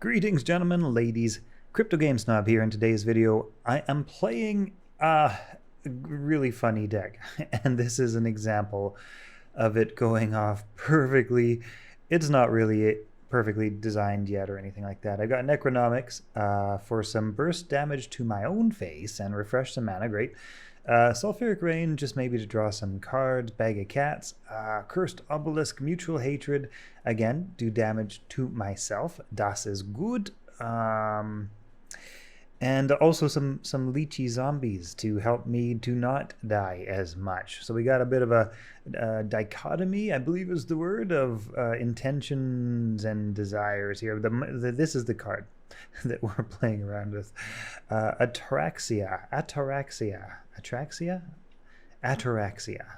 Greetings, gentlemen, ladies. Crypto Game Snob here. In today's video, I am playing a really funny deck, and this is an example of it going off perfectly. It's not really perfectly designed yet or anything like that. I got Necronomics for some burst damage to my own face and refresh some mana. Great. Sulfuric Rain, just maybe to draw some cards. Bag of Cats. Cursed Obelisk, Mutual Hatred. Again, do damage to myself. Das is good. And also some leechy zombies to help me to not die as much. So we got a bit of a dichotomy, I believe is the word, of intentions and desires here. This is the card that we're playing around with. Ataraxia.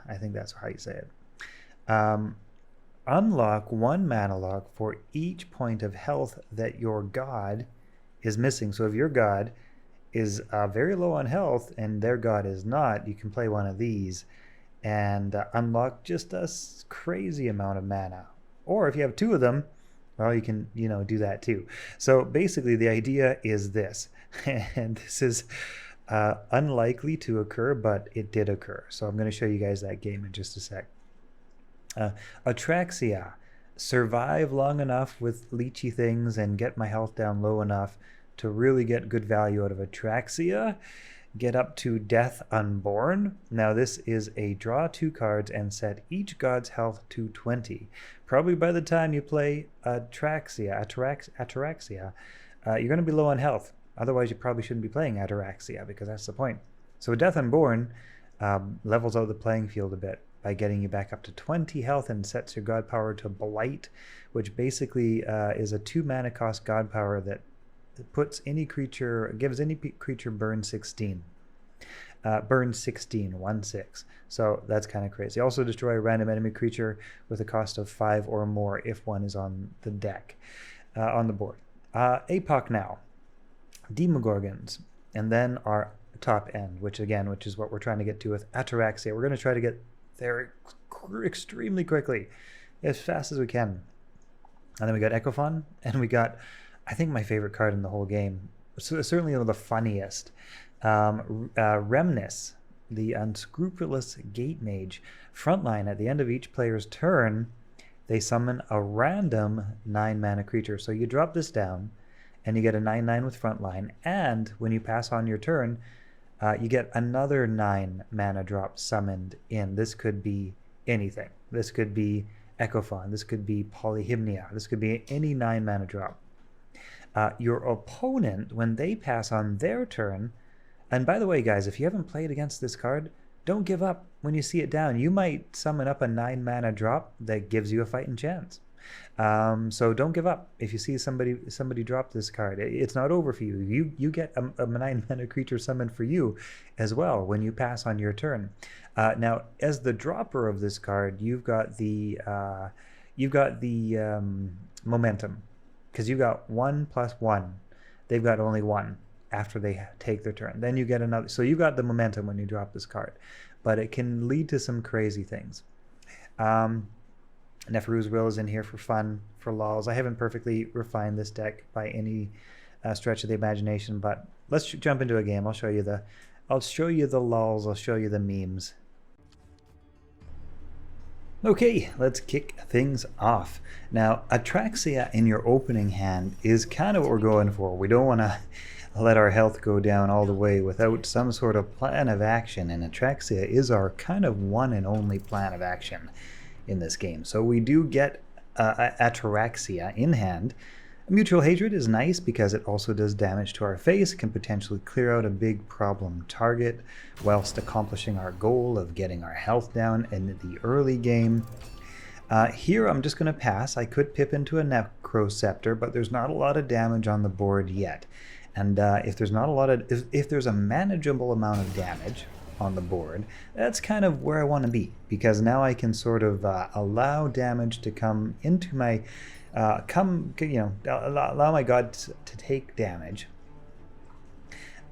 I think that's how you say it. Unlock 1 mana lock for each point of health that your god is missing. So if your god is very low on health and their god is not, you can play one of these and unlock just a crazy amount of mana. Or if you have 2 of them, well, you can, do that too. So basically the idea is this, and this is unlikely to occur, but it did occur. So I'm going to show you guys that game in just a sec. Ataraxia. Survive long enough with leechy things and get my health down low enough to really get good value out of Ataraxia. Get up to Death Unborn. Now this is a draw 2 cards and set each god's health to 20. Probably by the time you play Ataraxia, you're going to be low on health. Otherwise you probably shouldn't be playing Ataraxia, because that's the point. So Death Unborn levels out the playing field a bit by getting you back up to 20 health and sets your god power to Blight, which basically is a 2 mana cost god power that gives any creature burn 16. Burn 16, 1/6. So that's kind of crazy. Also destroy a random enemy creature with a cost of 5 or more if one is on the deck, on the board. APOC now. Demogorgons, and then our top end, which is what we're trying to get to with Ataraxia. We're going to try to get there extremely quickly, as fast as we can. And then we got Echophon, and we got, I think, my favorite card in the whole game, so certainly the funniest, Remnis, the Unscrupulous Gate Mage. Frontline, at the end of each player's turn, they summon a random 9 mana creature. So you drop this down, and you get a 9/9 with Frontline, and when you pass on your turn, you get another 9 mana drop summoned in. This could be anything. This could be Echophon. This could be Polyhymnia. This could be any 9 mana drop. Your opponent, when they pass on their turn, and by the way, guys, if you haven't played against this card, don't give up when you see it down. You might summon up a 9 mana drop that gives you a fighting chance. So don't give up if you see somebody drop this card. It's not over for you. You get a 9 mana creature summoned for you as well when you pass on your turn. Now, as the dropper of this card, you've got the momentum, because you got 1+1. They've got only 1 after they take their turn. Then you get another. So you got the momentum when you drop this card, but it can lead to some crazy things. Neferu's Will is in here for fun, for lols. I haven't perfectly refined this deck by any stretch of the imagination, but let's jump into a game. I'll show you the lols. I'll show you the memes. Okay, let's kick things off. Now, Ataraxia in your opening hand is kind of what we're going for. We don't want to let our health go down all the way without some sort of plan of action, and Ataraxia is our kind of one and only plan of action in this game. So we do get Ataraxia in hand. Mutual Hatred is nice because it also does damage to our face, can potentially clear out a big problem target whilst accomplishing our goal of getting our health down in the early game. Here I'm just going to pass. I could pip into a Necroscepter, but there's not a lot of damage on the board yet. And if there's a manageable amount of damage on the board, that's kind of where I want to be, because now I can sort of allow damage to come into my allow my god to take damage,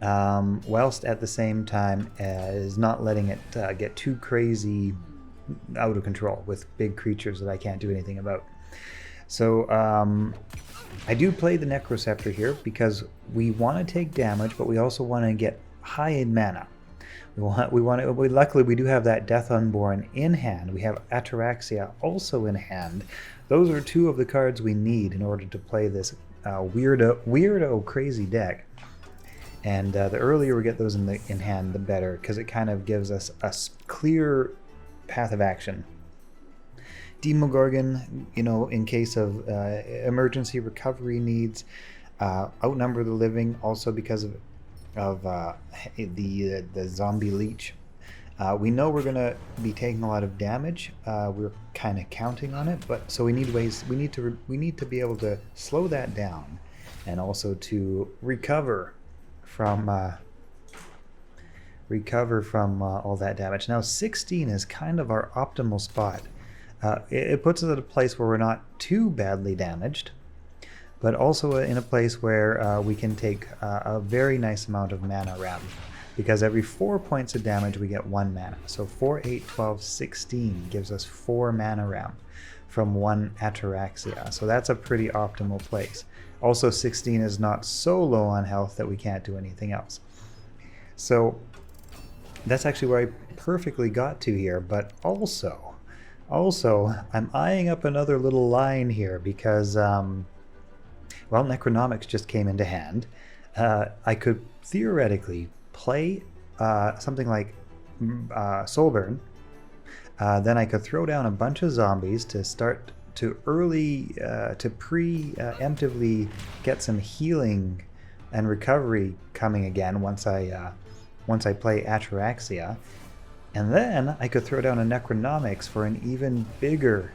whilst at the same time as not letting it get too crazy out of control with big creatures that I can't do anything about. So I do play the Necroceptor here because we want to take damage, but we also want to get high in mana. Luckily we do have that Death Unborn in hand. We have Ataraxia also in hand. Those are two of the cards we need in order to play this weirdo crazy deck. And the earlier we get those in hand, the better, because it kind of gives us a clear path of action. Demogorgon, you know, in case of emergency recovery needs, outnumber the living, also because of the zombie leech. We know we're gonna be taking a lot of damage. We're kind of counting on it, but so we need ways. We need to be able to slow that down, and also to recover from all that damage. Now 16 is kind of our optimal spot. It puts us at a place where we're not too badly damaged, but also in a place where we can take a very nice amount of mana ramp, because every 4 points of damage we get 1 mana. So 4, 8, 12, 16 gives us 4 mana ramp from 1 Ataraxia. So that's a pretty optimal place. Also 16 is not so low on health that we can't do anything else. So that's actually where I perfectly got to here, but also I'm eyeing up another little line here because, well, Necronomics just came into hand. I could theoretically play something like Soulburn. Then I could throw down a bunch of zombies to start to preemptively get some healing and recovery coming again once I play Ataraxia. And then I could throw down a Necronomics for an even bigger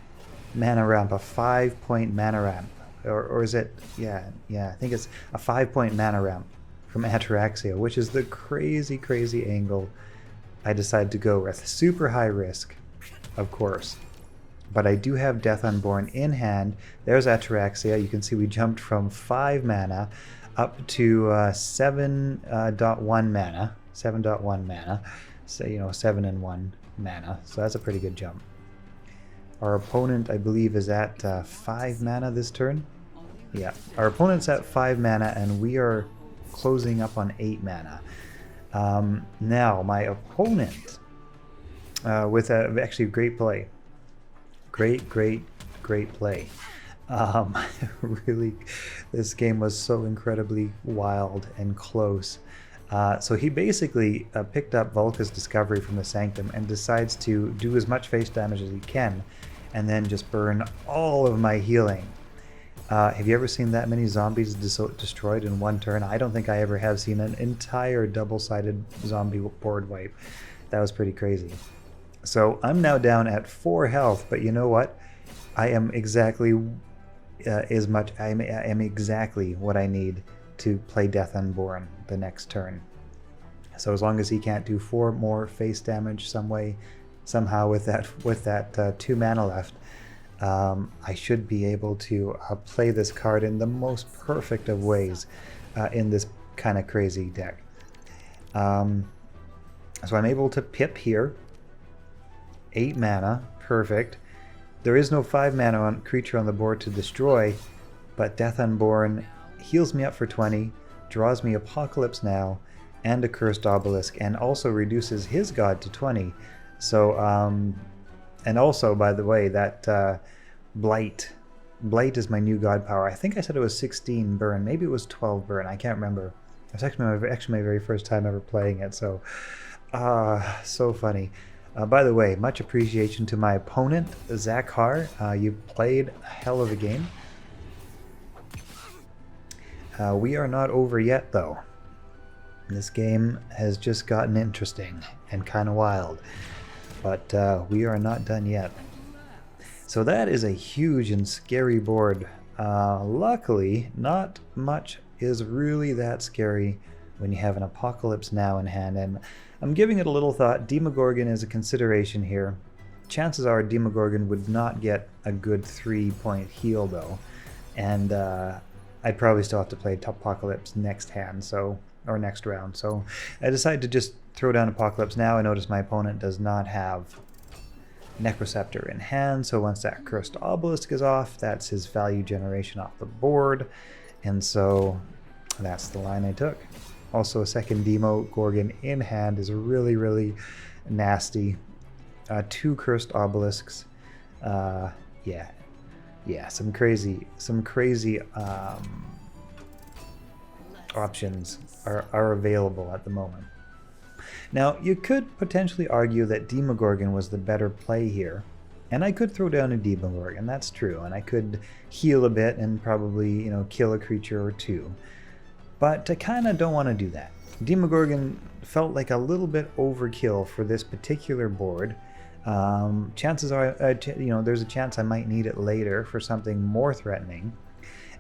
mana ramp, a 5-point mana ramp. Or is it? Yeah, I think it's a 5-point mana ramp from Ataraxia, which is the crazy angle I decided to go with. Super high risk, of course. But I do have Death Unborn in hand. There's Ataraxia. You can see we jumped from 5 mana up to 7.1 mana. 7.1 mana. So, you know, 7 and 1 mana. So that's a pretty good jump. Our opponent, I believe, is at 5 mana this turn. Yeah, our opponent's at 5 mana and we are closing up on 8 mana. Now, my opponent, with actually great play. Great play. Really, this game was so incredibly wild and close. So he basically picked up Volka's Discovery from the Sanctum and decides to do as much face damage as he can and then just burn all of my healing. Have you ever seen that many zombies destroyed in one turn? I don't think I ever have seen an entire double-sided zombie board wipe. That was pretty crazy. So I'm now down at 4 health, but you know what? I am exactly I am exactly what I need to play Death Unborn the next turn. So as long as he can't do 4 more face damage somehow with that 2 mana left, I should be able to play this card in the most perfect of ways in this kind of crazy deck. So I'm able to pip here. 8 mana, perfect. There is no 5 mana creature on the board to destroy, but Death Unborn heals me up for 20, draws me Apocalypse Now and a Cursed Obelisk, and also reduces his god to 20. So, and also, by the way, that Blight is my new god power. I think I said it was 16 burn, maybe it was 12 burn, I can't remember. It was actually my very first time ever playing it, so so funny. By the way, much appreciation to my opponent, Zakhar. You played a hell of a game. We are not over yet, though. This game has just gotten interesting and kind of wild, but we are not done yet. So that is a huge and scary board. Luckily, not much is really that scary when you have an Apocalypse Now in hand, and I'm giving it a little thought. Demogorgon is a consideration here. Chances are Demogorgon would not get a good 3-point heal, though, and I'd probably still have to play Apocalypse next hand, or next round. So I decided to just throw down Apocalypse Now. I notice my opponent does not have Necroceptor in hand, so once that Cursed Obelisk is off, that's his value generation off the board, and so that's the line I took. Also, a second Demogorgon in hand is really, really nasty. 2 Cursed Obelisks. Yeah, some crazy options are available at the moment. Now, you could potentially argue that Demogorgon was the better play here, and I could throw down a Demogorgon, that's true, and I could heal a bit and probably, you know, kill a creature or two. But I kind of don't want to do that. Demogorgon felt like a little bit overkill for this particular board. Chances are, you know, there's a chance I might need it later for something more threatening.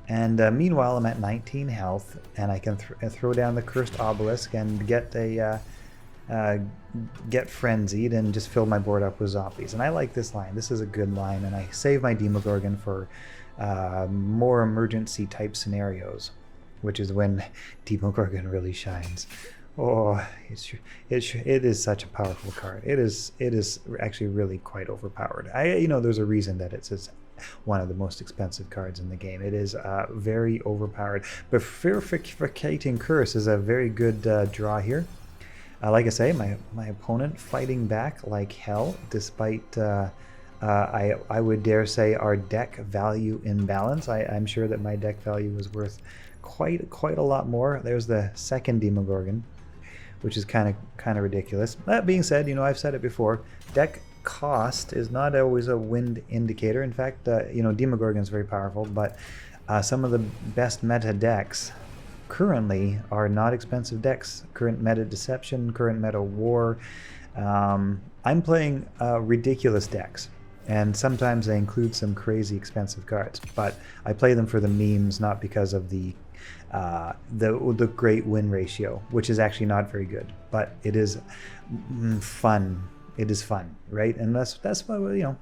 And meanwhile, I'm at 19 health, and I can throw down the Cursed Obelisk and get frenzied and just fill my board up with zombies. And I like this line. This is a good line, and I save my Demogorgon for more emergency type scenarios, which is when Demogorgon really shines. Oh, it is such a powerful card. It is actually really quite overpowered. You know, there's a reason that it's one of the most expensive cards in the game. It is very overpowered. But Purificating Curse is a very good draw here. Like I say, my opponent fighting back like hell, despite I would dare say our deck value imbalance. I'm sure that my deck value was worth quite a lot more. There's the second Demogorgon, which is kind of ridiculous. That being said, you know, I've said it before, deck cost is not always a win indicator. In fact, you know, Demogorgon is very powerful, but some of the best meta decks currently are not expensive decks. Current meta Deception, current meta War. I'm playing ridiculous decks, and sometimes they include some crazy expensive cards, but I play them for the memes, not because of the great win ratio, which is actually not very good, but it is fun. It is fun, right? And that's why, you know,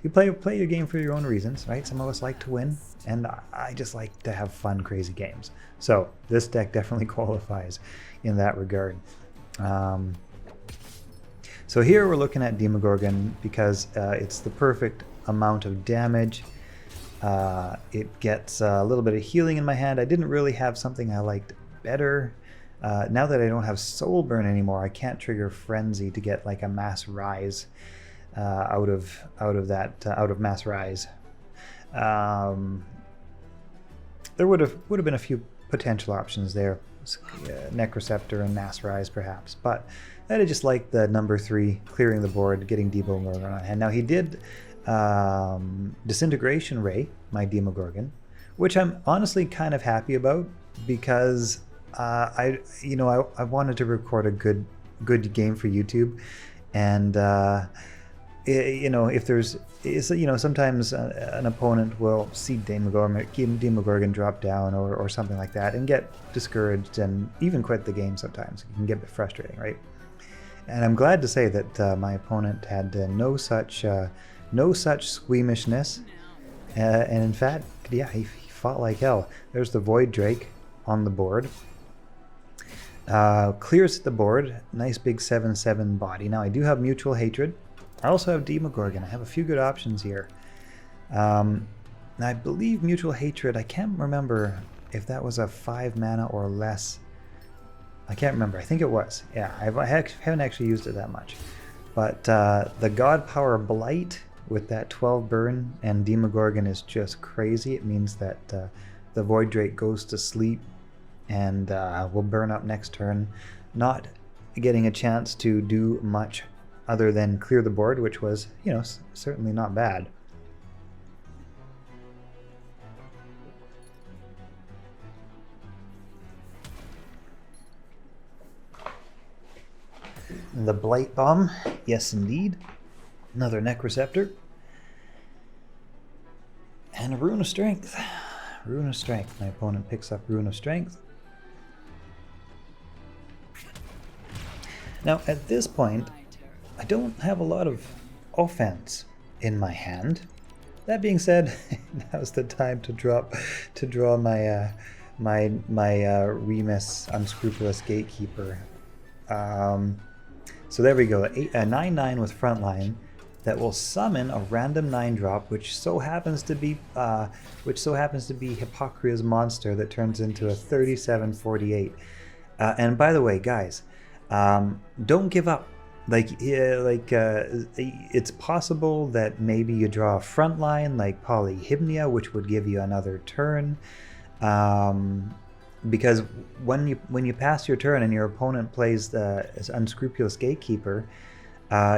you play your game for your own reasons, right? Some of us like to win, and I just like to have fun, crazy games. So this deck definitely qualifies in that regard. So here we're looking at Demogorgon because it's the perfect amount of damage. It gets a little bit of healing in my hand. I didn't really have something I liked better. Now that I don't have Soul Burn anymore, I can't trigger Frenzy to get like a Mass Rise out of Mass Rise. There would have been a few potential options there, Necroceptor and Mass Rise perhaps, but I just like the number 3 clearing the board, getting Demogorgon on hand. Now he did Disintegration Ray my Demogorgon, which I'm honestly kind of happy about because I wanted to record a good game for YouTube, and you know, if there's, you know, sometimes an opponent will see Demogorgon drop down or something like that and get discouraged and even quit the game. Sometimes it can get a bit frustrating, right? And I'm glad to say that my opponent had no such squeamishness, and in fact, yeah, he fought like hell. There's the Void Drake on the board. Clears the board. Nice big 7/7 body. Now I do have Mutual Hatred. I also have Demogorgon. I have a few good options here. I believe Mutual Hatred, I can't remember if that was a 5 mana or less. I can't remember. I think it was. Yeah, I haven't actually used it that much. But the God Power Blight with that 12 burn and Demogorgon is just crazy. It means that the Void Drake goes to sleep and will burn up next turn, not getting a chance to do much other than clear the board, which was, you know, certainly not bad. The Blight Bomb, yes indeed. Another Necroceptor. And a Rune of Strength. Rune of Strength. My opponent picks up Rune of Strength. Now at this point, I don't have a lot of offense in my hand. That being said, now's the time to draw my Remnis Unscrupulous Gatekeeper. So there we go, a 9/9 with Frontline. that will summon a random 9-drop, which so happens to be Hypocria's monster that turns into a 3748. And by the way, guys, don't give up. It's possible that maybe you draw a front line like Polyhymnia, which would give you another turn. Because when you pass your turn and your opponent plays the Unscrupulous Gatekeeper,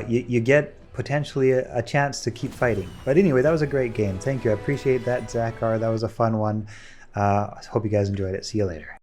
you get potentially a chance to keep fighting. But anyway, that was a great game. Thank you. I appreciate that, Zakar. That was a fun one. I hope you guys enjoyed it. See you later.